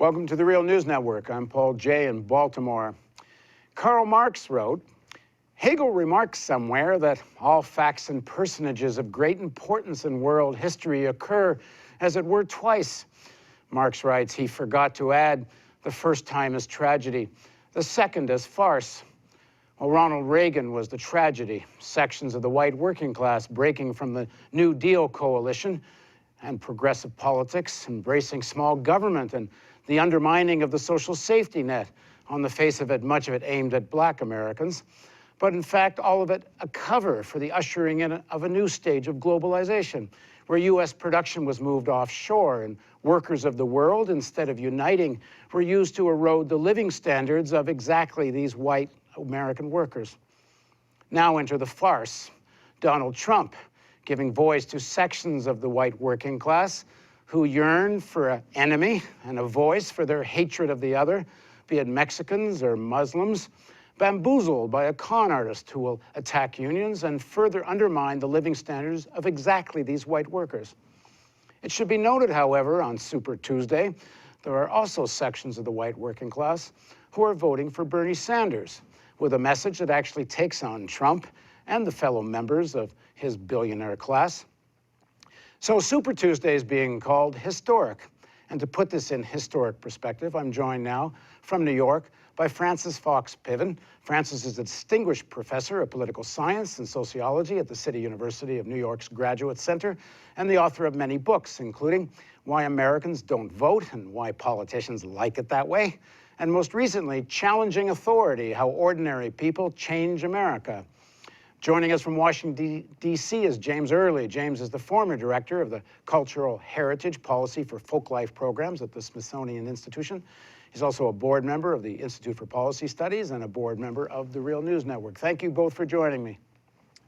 Welcome to the Real News Network. I'm Paul Jay in Baltimore. Karl Marx wrote, Hegel remarks somewhere that all facts and personages of great importance in world history occur, as it were, twice. Marx writes he forgot to add, the first time as tragedy, the second as farce. Well, Ronald Reagan was the tragedy, sections of the white working class breaking from the New Deal coalition and progressive politics, embracing small government and the undermining of the social safety net, on the face of it, much of it aimed at black Americans, but in fact, all of it a cover for the ushering in of a new stage of globalization, where U.S. production was moved offshore and workers of the world, instead of uniting, were used to erode the living standards of exactly these white American workers. Now enter the farce. Donald Trump, giving voice to sections of the white working class who yearn for an enemy and a voice for their hatred of the other, be it Mexicans or Muslims, bamboozled by a con artist who will attack unions and further undermine the living standards of exactly these white workers. It should be noted, however, on Super Tuesday, there are also sections of the white working class who are voting for Bernie Sanders, with a message that actually takes on Trump and the fellow members of his billionaire class. So Super Tuesday is being called historic. And to put this in historic perspective, I'm joined now from New York by Frances Fox Piven. Frances is a distinguished professor of political science and sociology at the City University of New York's Graduate Center, and the author of many books, including Why Americans Don't Vote and Why Politicians Like It That Way, and most recently, Challenging Authority, How Ordinary People Change America. Joining us from Washington, D.C. is James Early. James is the former director of the Cultural Heritage Policy for Folklife Programs at the Smithsonian Institution. He's also a board member of the Institute for Policy Studies and a board member of the Real News Network. Thank you both for joining me.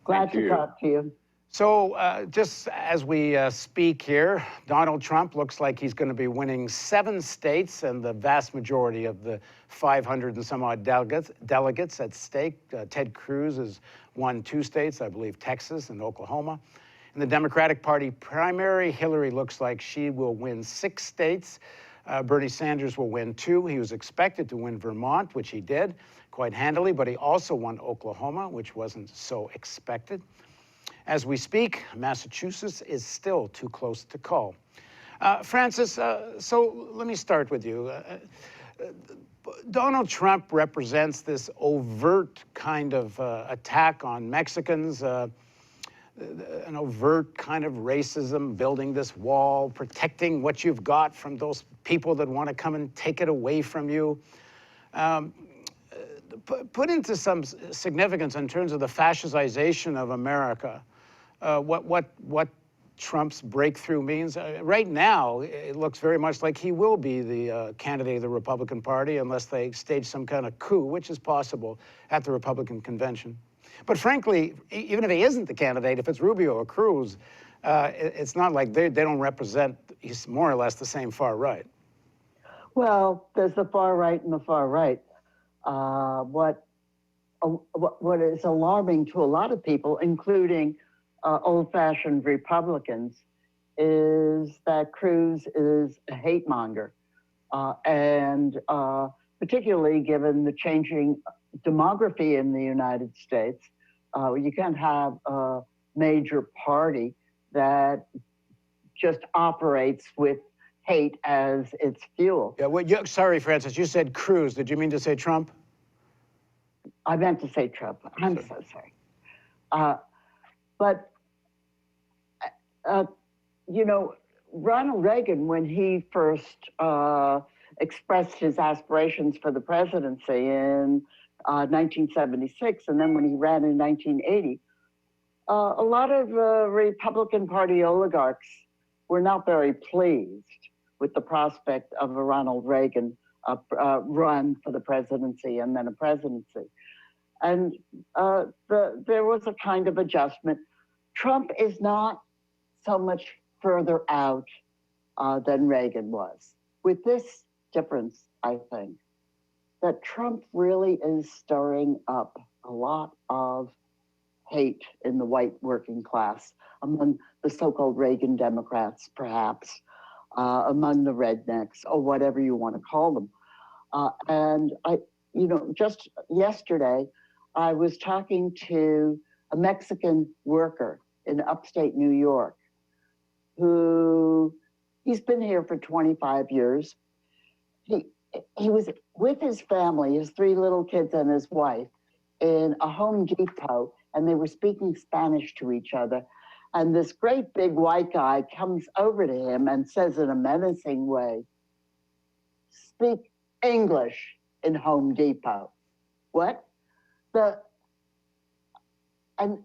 Glad to talk to you. So just as we speak here, Donald Trump looks like he's going to be winning 7 states and the vast majority of the 500 and some odd delegates at stake. Ted Cruz has won 2 states, I believe Texas and Oklahoma. In the Democratic Party primary, Hillary looks like she will win 6 states. Bernie Sanders will win 2. He was expected to win Vermont, which he did quite handily, but he also won Oklahoma, which wasn't so expected. As we speak, Massachusetts is still too close to call. Frances, so let me start with you. Donald Trump represents this overt kind of attack on Mexicans, an overt kind of racism, building this wall, protecting what you've got from those people that want to come and take it away from you. Put into some significance in terms of the fascization of America, what Trump's breakthrough means. Right now, it looks very much like he will be the candidate of the Republican Party unless they stage some kind of coup, which is possible at the Republican convention. But frankly, even if he isn't the candidate, if it's Rubio or Cruz, it's not like they don't represent, he's more or less the same far right. Well, there's the far right and the far right. What is alarming to a lot of people, including old-fashioned Republicans, is that Cruz is a hate monger, and particularly given the changing demography in the United States, you can't have a major party that just operates with hate as its fuel. Yeah, well, sorry, Frances, you said Cruz. Did you mean to say Trump? I meant to say Trump. I'm so sorry. But you know, Ronald Reagan, when he first expressed his aspirations for the presidency in 1976, and then when he ran in 1980, a lot of Republican Party oligarchs were not very pleased with the prospect of a Ronald Reagan run for the presidency and then a presidency. And there was a kind of adjustment. Trump is not so much further out than Reagan was. With this difference, I think, that Trump really is stirring up a lot of hate in the white working class, among the so-called Reagan Democrats, perhaps. among the rednecks or whatever you want to call them. And just yesterday, I was talking to a Mexican worker in upstate New York he's been here for 25 years. He was with his family, his 3 little kids and his wife, in a Home Depot, and they were speaking Spanish to each other. And this great big white guy comes over to him and says in a menacing way, "Speak English in Home Depot." What? And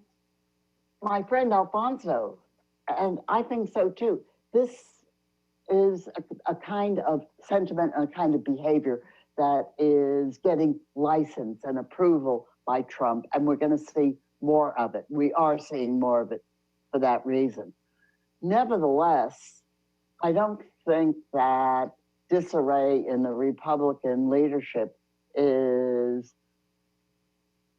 my friend Alfonso, and I think so too, this is a kind of sentiment and a kind of behavior that is getting license and approval by Trump, and we're going to see more of it. We are seeing more of it for that reason. Nevertheless, I don't think that disarray in the Republican leadership is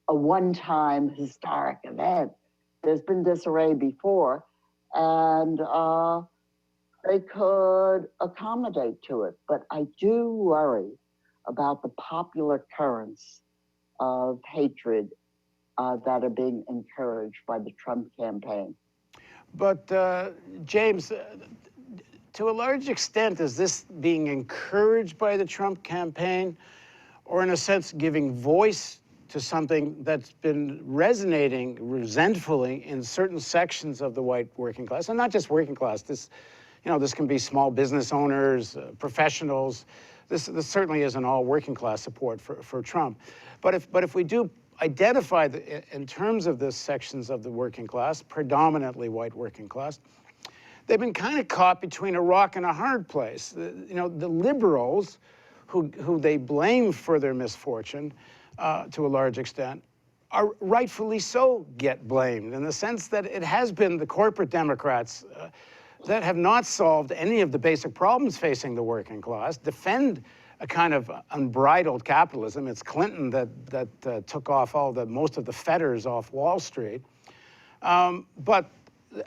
a one-time historic event. There's been disarray before, and they could accommodate to it. But I do worry about the popular currents of hatred that are being encouraged by the Trump campaign. But James, to a large extent, is this being encouraged by the Trump campaign, or in a sense giving voice to something that's been resonating resentfully in certain sections of the white working class? And not just working class. This can be small business owners, professionals. This certainly isn't all working class support for Trump. But if we do identify in terms of the sections of the working class, predominantly white working class, they've been kind of caught between a rock and a hard place. The liberals, who they blame for their misfortune to a large extent, are rightfully so get blamed, in the sense that it has been the corporate Democrats that have not solved any of the basic problems facing the working class, defend a kind of unbridled capitalism. It's Clinton that took off most of the fetters off Wall Street. But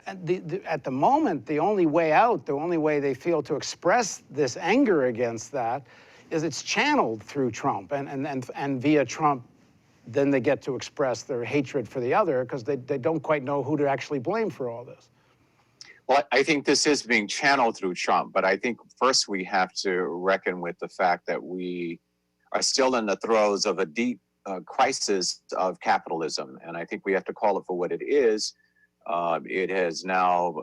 at the moment, the only way out, the only way they feel to express this anger against that is it's channeled through Trump, and via Trump, then they get to express their hatred for the other, because they don't quite know who to actually blame for all this. Well, I think this is being channeled through Trump, but I think first we have to reckon with the fact that we are still in the throes of a deep crisis of capitalism, and I think we have to call it for what it is. It has now,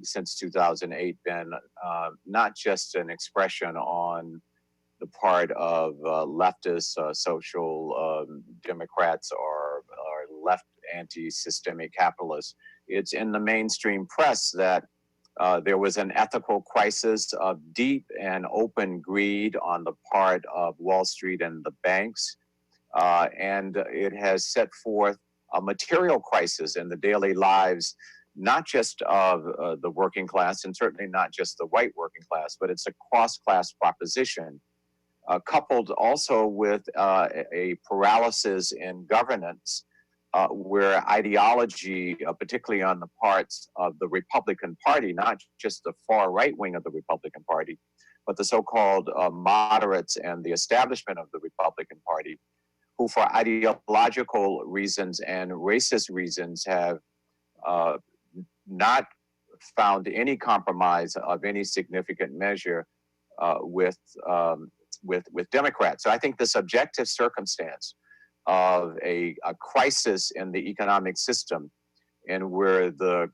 since 2008, been not just an expression on the part of leftist social Democrats or left anti-systemic capitalists. It's in the mainstream press that there was an ethical crisis of deep and open greed on the part of Wall Street and the banks. And it has set forth a material crisis in the daily lives, not just of the working class, and certainly not just the white working class, but it's a cross-class proposition, coupled also with a paralysis in governance, where ideology, particularly on the parts of the Republican Party, not just the far right wing of the Republican Party, but the so-called moderates and the establishment of the Republican Party, who for ideological reasons and racist reasons have not found any compromise of any significant measure with Democrats. So I think this objective circumstance of a crisis in the economic system, and where the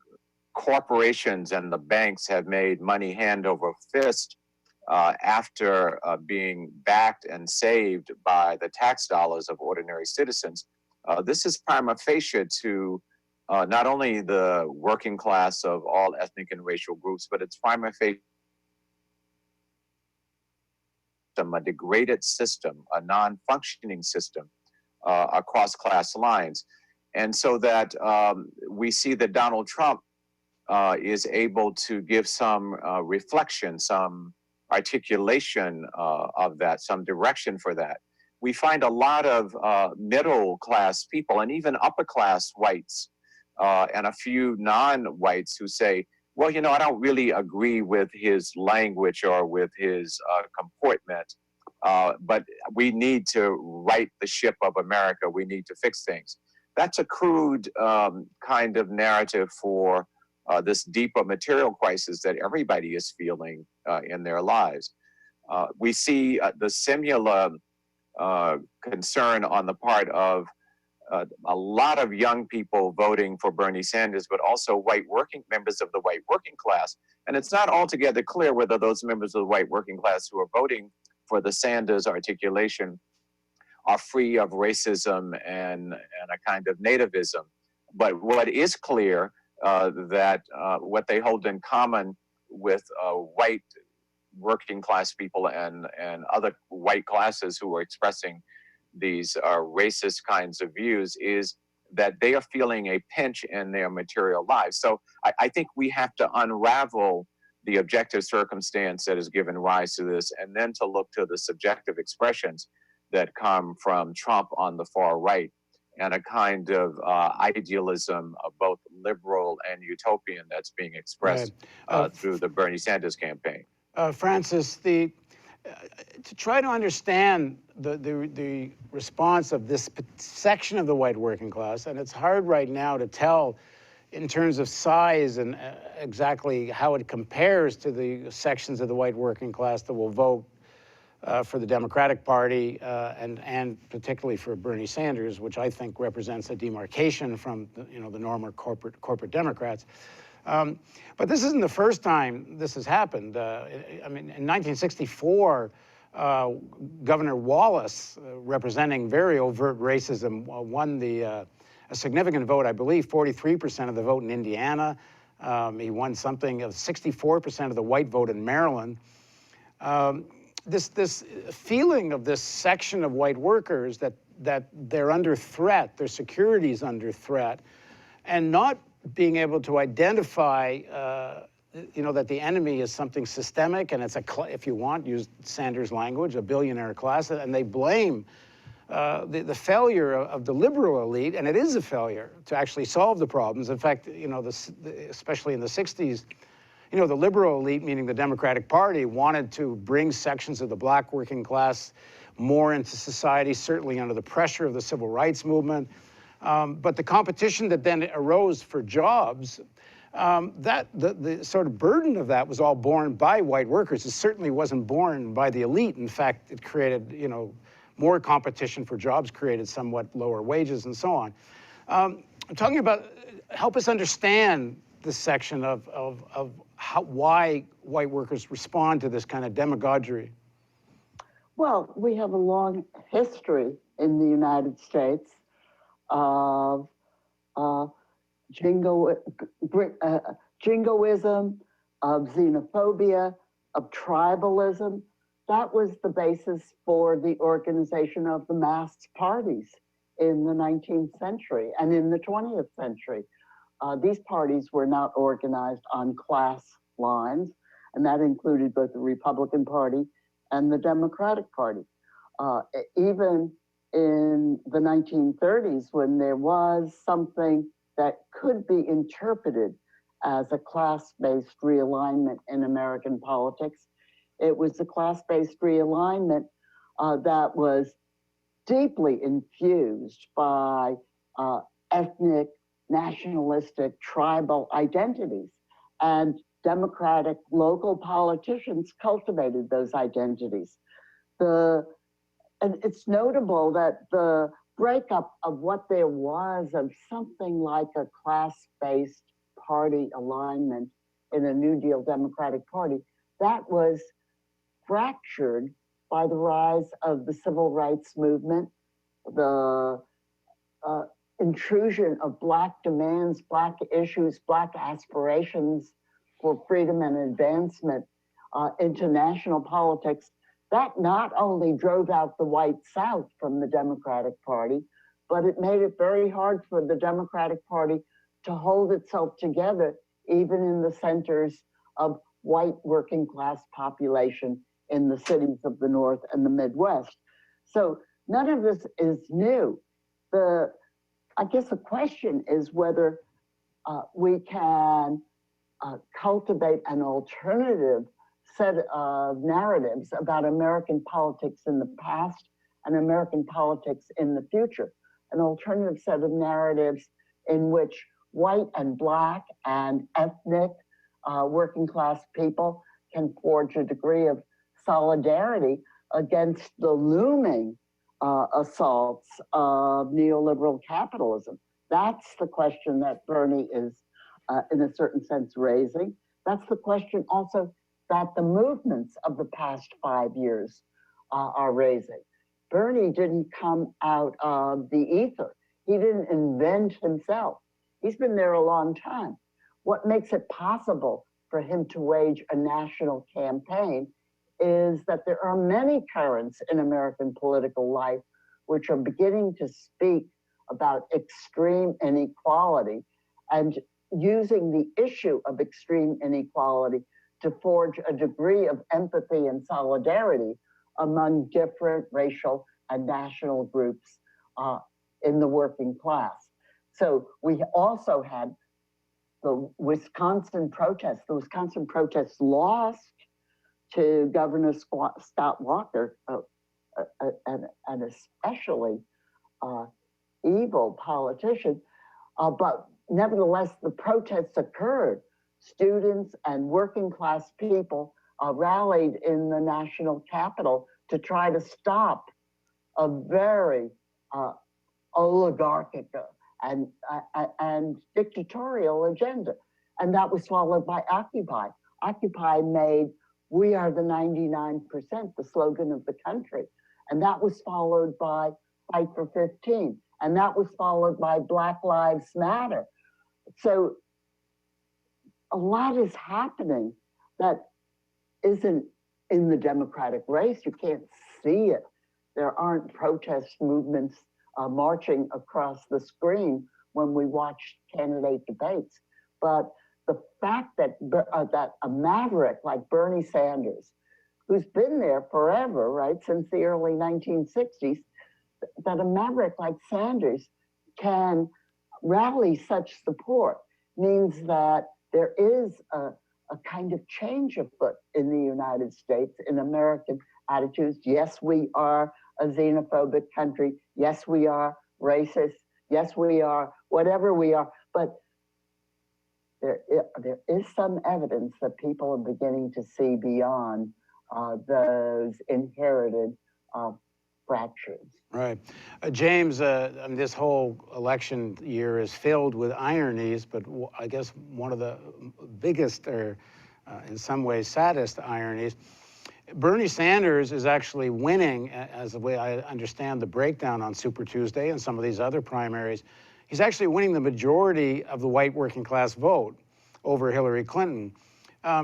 corporations and the banks have made money hand over fist after being backed and saved by the tax dollars of ordinary citizens. This is prima facie to not only the working class of all ethnic and racial groups, but it's prima facie a degraded system, a non-functioning system across class lines. And so that we see that Donald Trump is able to give some reflection, some articulation of that, some direction for that. We find a lot of middle class people and even upper class whites and a few non-whites who say, Well, I don't really agree with his language or with his comportment, but we need to right the ship of America. We need to fix things. That's a crude kind of narrative for this deeper material crisis that everybody is feeling in their lives. We see the similar concern on the part of a lot of young people voting for Bernie Sanders, but also white working members of the white working class. And it's not altogether clear whether those members of the white working class who are voting for the Sanders articulation are free of racism and a kind of nativism. But what is clear that what they hold in common with white working class people and other white classes who are expressing these racist kinds of views is that they are feeling a pinch in their material lives. So I think we have to unravel the objective circumstance that has given rise to this, and then to look to the subjective expressions that come from Trump on the far right, and a kind of idealism of both liberal and utopian that's being expressed through the Bernie Sanders campaign. Francis, to try to understand the response of this section of the white working class, and it's hard right now to tell in terms of size and exactly how it compares to the sections of the white working class that will vote for the Democratic Party and particularly for Bernie Sanders, which I think represents a demarcation from the normal corporate Democrats. But this isn't the first time this has happened. I mean, in 1964, Governor Wallace, representing very overt racism, won a significant vote, I believe 43% of the vote in Indiana. He won something of 64% of the white vote in Maryland. This feeling of this section of white workers that they're under threat, their security is under threat, and not being able to identify, that the enemy is something systemic, and it's if you want, use Sanders' language, a billionaire class, and they blame the failure of the liberal elite, and it is a failure to actually solve the problems. In fact, especially in the 60s, the liberal elite, meaning the Democratic Party, wanted to bring sections of the black working class more into society, certainly under the pressure of the civil rights movement. But the competition that then arose for jobs, the sort of burden of that was all borne by white workers. It certainly wasn't borne by the elite. In fact, it created, more competition for jobs, created somewhat lower wages and so on. I'm talking about, help us understand this section of why white workers respond to this kind of demagoguery. Well, we have a long history in the United States of jingoism, of xenophobia, of tribalism. That was the basis for the organization of the mass parties in the 19th century and in the 20th century. These parties were not organized on class lines, and that included both the Republican Party and the Democratic Party. Even in the 1930s, when there was something that could be interpreted as a class-based realignment in American politics, it was the class-based realignment that was deeply infused by ethnic, nationalistic, tribal identities. And Democratic local politicians cultivated those identities. And it's notable that the breakup of what there was of something like a class-based party alignment in a New Deal Democratic Party, that was fractured by the rise of the civil rights movement, the intrusion of Black demands, Black issues, Black aspirations for freedom and advancement into national politics. That not only drove out the white South from the Democratic Party, but it made it very hard for the Democratic Party to hold itself together, even in the centers of white working class population in the cities of the North and the Midwest. So none of this is new. I guess the question is whether we can cultivate an alternative set of narratives about American politics in the past and American politics in the future. An alternative set of narratives in which white and black and ethnic working class people can forge a degree of solidarity against the looming assaults of neoliberal capitalism. That's the question that Bernie is, in a certain sense, raising. That's the question also that the movements of the past 5 years are raising. Bernie didn't come out of the ether. He didn't invent himself. He's been there a long time. What makes it possible for him to wage a national campaign is that there are many currents in American political life which are beginning to speak about extreme inequality and using the issue of extreme inequality to forge a degree of empathy and solidarity among different racial and national groups in the working class. So we also had the Wisconsin protests. The Wisconsin protests lost to Governor Scott Walker, an especially evil politician, but nevertheless, the protests occurred. Students and working class people rallied in the national capital to try to stop a very oligarchic and dictatorial agenda. And that was followed by Occupy. Occupy made "We are the 99%" the slogan of the country. And that was followed by Fight for 15. And that was followed by Black Lives Matter. So a lot is happening that isn't in the Democratic race. You can't see it. There aren't protest movements marching across the screen when we watch candidate debates. But the fact that a maverick like Bernie Sanders, who's been there forever, right, since the early 1960s, that a maverick like Sanders can rally such support means that there is a kind of change afoot in the United States in American attitudes. Yes, we are a xenophobic country. Yes, we are racist. Yes, we are whatever we are. But there is some evidence that people are beginning to see beyond those inherited fractures. Right. James, this whole election year is filled with ironies, but I guess one of the biggest, or in some ways saddest ironies, Bernie Sanders is actually winning, as the way I understand the breakdown on Super Tuesday and some of these other primaries. He's actually winning the majority of the white working class vote over Hillary Clinton.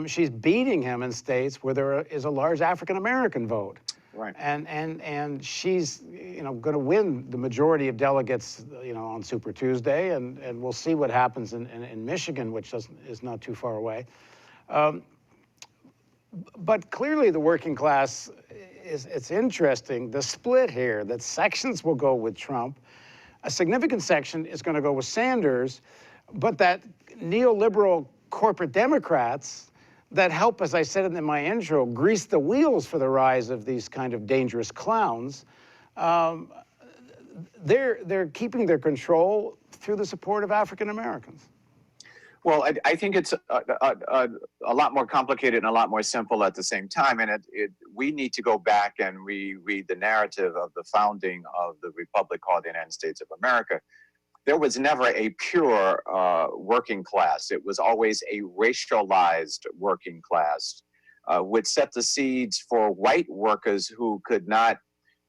She's beating him in states where there is a large African American vote. Right. And she's, going to win the majority of delegates, on Super Tuesday, and we'll see what happens in Michigan, which is not too far away. But clearly the working class it's interesting, the split here, that sections will go with Trump, a significant section is going to go with Sanders, but that neoliberal corporate Democrats that help, as I said in my intro, grease the wheels for the rise of these kind of dangerous clowns, they're keeping their control through the support of African Americans. Well, I think it's a lot more complicated and a lot more simple at the same time. And we need to go back and reread the narrative of the founding of the republic called the United States of America. There was never a pure working class. It was always a racialized working class, which set the seeds for white workers who could not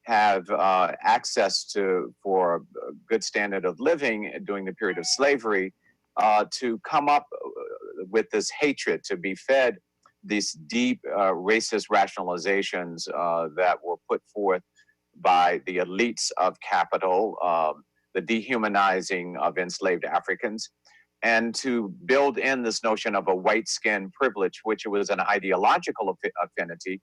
have access for a good standard of living during the period of slavery, to come up with this hatred, to be fed these deep racist rationalizations that were put forth by the elites of capital, the dehumanizing of enslaved Africans, and to build in this notion of a white skin privilege, which was an ideological affinity,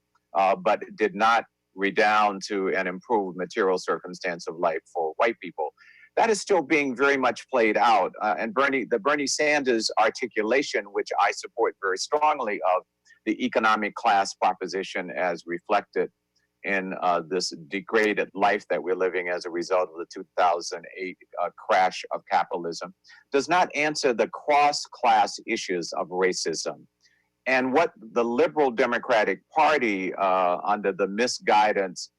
but did not redound to an improved material circumstance of life for white people. that is still being very much played out. And the Bernie Sanders articulation, which I support very strongly, of the economic class proposition as reflected in this degraded life that we're living as a result of the 2008 crash of capitalism, does not answer the cross-class issues of racism. And what the liberal Democratic Party, under the misguidance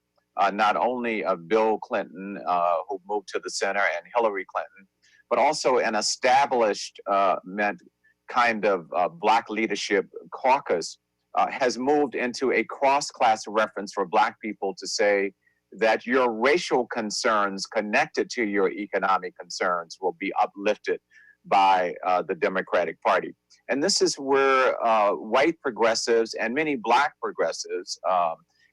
not only of Bill Clinton, who moved to the center, and Hillary Clinton, but also an established kind of Black leadership caucus, has moved into a cross-class reference for Black people to say that your racial concerns connected to your economic concerns will be uplifted by the Democratic Party. And this is where white progressives and many Black progressives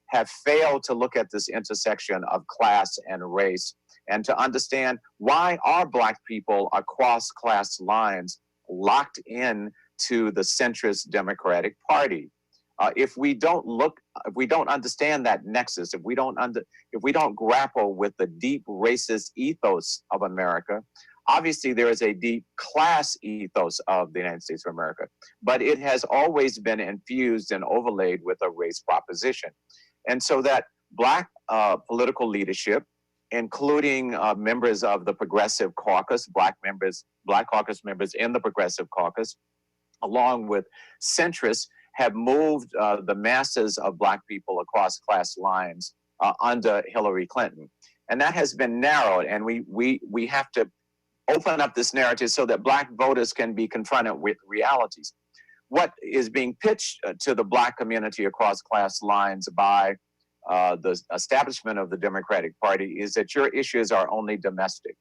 have failed to look at this intersection of class and race, and to understand why are Black people across class lines locked in to the centrist Democratic Party. If we don't understand that nexus, if we don't grapple with the deep racist ethos of America, obviously there is a deep class ethos of the United States of America, but it has always been infused and overlaid with a race proposition. And so that Black political leadership, including members of the Progressive Caucus, Black caucus members in the Progressive Caucus, along with centrists, have moved the masses of Black people across class lines under Hillary Clinton. And that has been narrowed, and we have to open up this narrative so that Black voters can be confronted with realities. What is being pitched to the Black community across class lines by the establishment of the Democratic Party is that your issues are only domestic.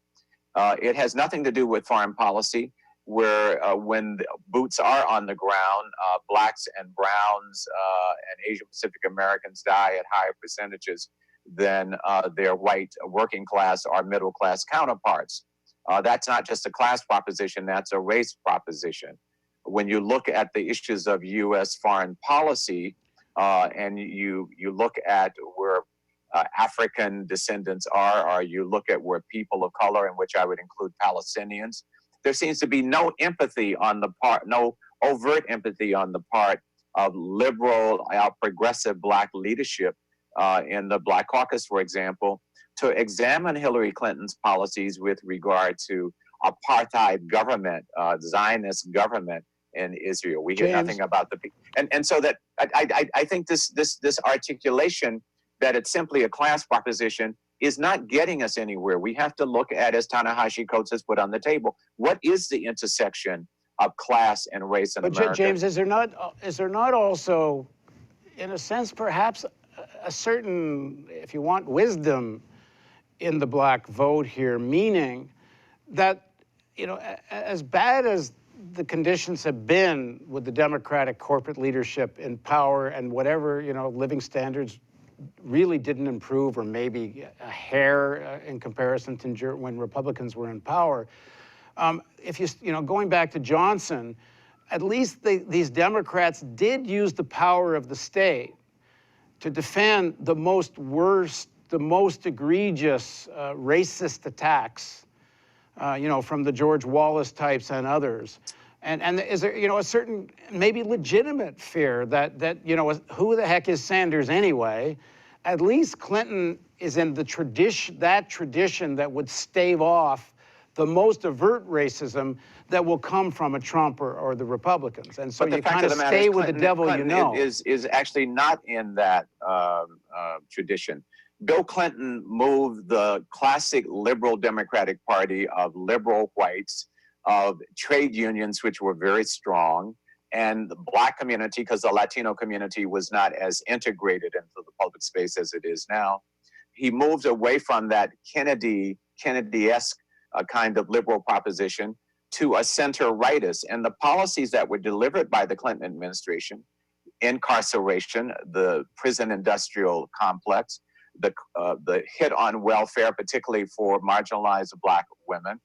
It has nothing to do with foreign policy, where when the boots are on the ground, Blacks and Browns and Asian Pacific Americans die at higher percentages than their white working class or middle class counterparts. That's not just a class proposition, that's a race proposition. When you look at the issues of U.S. foreign policy, and you look at where African descendants are, or you look at where people of color, in which I would include Palestinians, there seems to be no empathy on the part, no overt empathy on the part of liberal, progressive Black leadership in the Black Caucus, for example, to examine Hillary Clinton's policies with regard to apartheid government, Zionist government in Israel. We hear nothing about the people. And so that I think this articulation that it's simply a class proposition is not getting us anywhere. We have to look at, as Ta-Nehisi Coates has put on the table, what is the intersection of class and race in America? But James, is there not also, in a sense, perhaps a certain, if you want, wisdom in the Black vote here, meaning that, you know, as bad as the conditions have been with the Democratic corporate leadership in power, and whatever, you know, living standards really didn't improve, or maybe a hair in comparison to when Republicans were in power. If you know, going back to Johnson, at least these Democrats did use the power of the state to defend the most egregious racist attacks, you know, from the George Wallace types and others. And is there, you know, a certain maybe legitimate fear that you know, who the heck is Sanders anyway? At least Clinton is in the tradition that would stave off the most overt racism that will come from a Trump or the Republicans. And so you kind of stay with the devil you know. Is actually not in that tradition. Bill Clinton moved the classic liberal Democratic Party of liberal whites, of trade unions, which were very strong, and the Black community, because the Latino community was not as integrated into the public space as it is now. He moved away from that Kennedy-esque kind of liberal proposition to a center-rightist. And the policies that were delivered by the Clinton administration, incarceration, the prison industrial complex, the hit on welfare, particularly for marginalized Black women.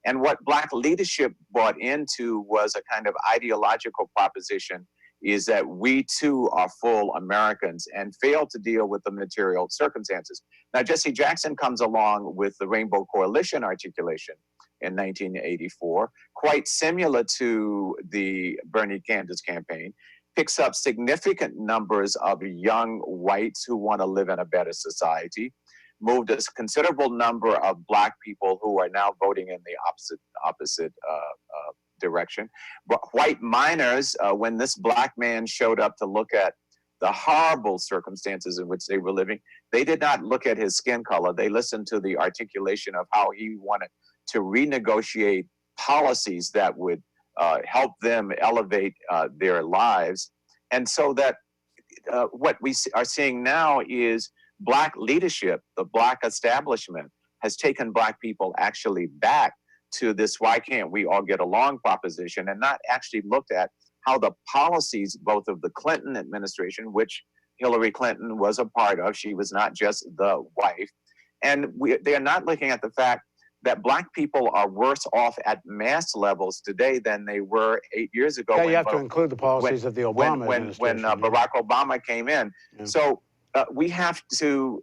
And what Black leadership bought into was a kind of ideological proposition is that we too are full Americans and fail to deal with the material circumstances. Now, Jesse Jackson comes along with the Rainbow Coalition articulation in 1984, quite similar to the Bernie Sanders campaign, picks up significant numbers of young whites who want to live in a better society, moved a considerable number of Black people who are now voting in the opposite direction. But white minors, when this Black man showed up to look at the horrible circumstances in which they were living, they did not look at his skin color. They listened to the articulation of how he wanted to renegotiate policies that would help them elevate their lives. And so that what we are seeing now is Black leadership, the Black establishment, has taken Black people actually back to this why can't we all get along proposition, and not actually looked at how the policies, both of the Clinton administration, which Hillary Clinton was a part of, she was not just the wife, and they are not looking at the fact that Black people are worse off at mass levels today than they were 8 years ago. Yeah, you have to include the policies of the Obama administration. When Barack Obama came in. Yeah. So we have to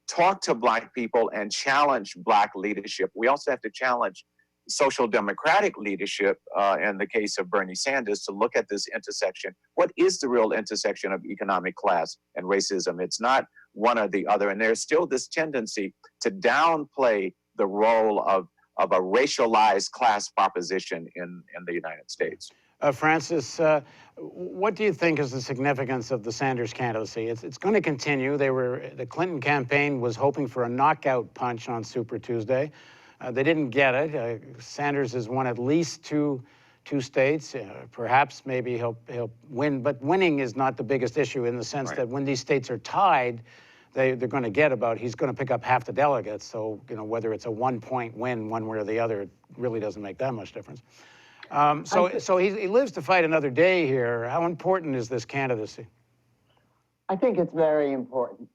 talk to Black people and challenge Black leadership. We also have to challenge social democratic leadership, in the case of Bernie Sanders, to look at this intersection. What is the real intersection of economic class and racism? It's not one or the other. And there's still this tendency to downplay the role of a racialized class proposition in the United States. Francis, what do you think is the significance of the Sanders candidacy? It's going to continue. The Clinton campaign was hoping for a knockout punch on Super Tuesday. They didn't get it. Sanders has won at least two states. Perhaps maybe he'll win, but winning is not the biggest issue, in the sense that when these states are tied, they're going to get about, he's going to pick up half the delegates. So, whether it's a 1-point win one way or the other, it really doesn't make that much difference. So he lives to fight another day here. How important is this candidacy? I think it's very important.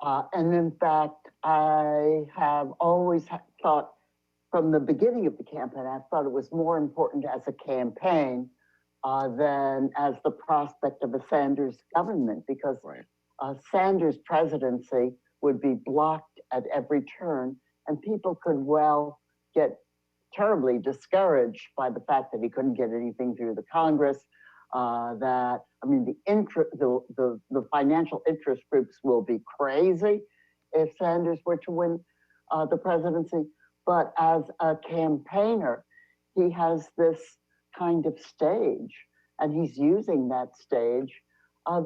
And in fact, I have always thought from the beginning of the campaign, I thought it was more important as a campaign than as the prospect of a Sanders government, because Sanders' presidency would be blocked at every turn, and people could well get terribly discouraged by the fact that he couldn't get anything through the Congress. The financial interest groups will be crazy if Sanders were to win the presidency. But as a campaigner, he has this kind of stage, and he's using that stage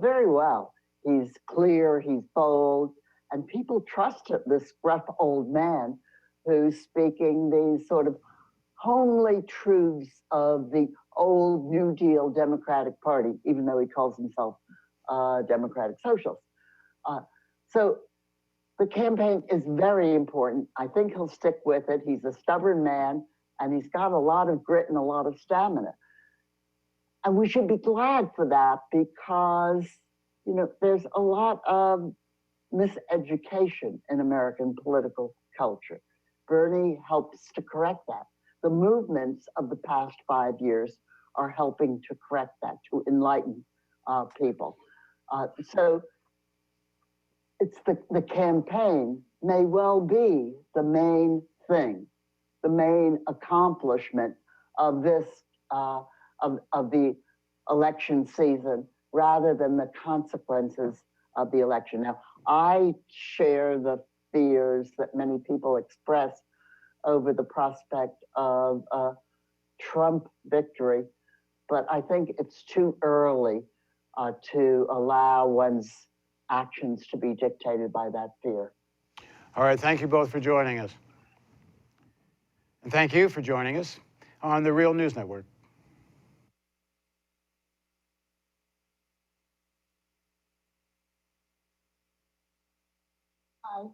very well. He's clear, he's bold, and people trust this gruff old man who's speaking these sort of homely truths of the old New Deal Democratic Party, even though he calls himself Democratic Socialist. So the campaign is very important. I think he'll stick with it. He's a stubborn man, and he's got a lot of grit and a lot of stamina. And we should be glad for that, because there's a lot of miseducation in American political culture. Bernie helps to correct that. The movements of the past 5 years are helping to correct that, to enlighten people. So it's the campaign may well be the main thing, the main accomplishment of this of the election season, rather than the consequences of the election. Now, I share the fears that many people express over the prospect of Trump victory, but I think it's too early to allow one's actions to be dictated by that fear. All right, thank you both for joining us. And thank you for joining us on the Real News Network. Bye.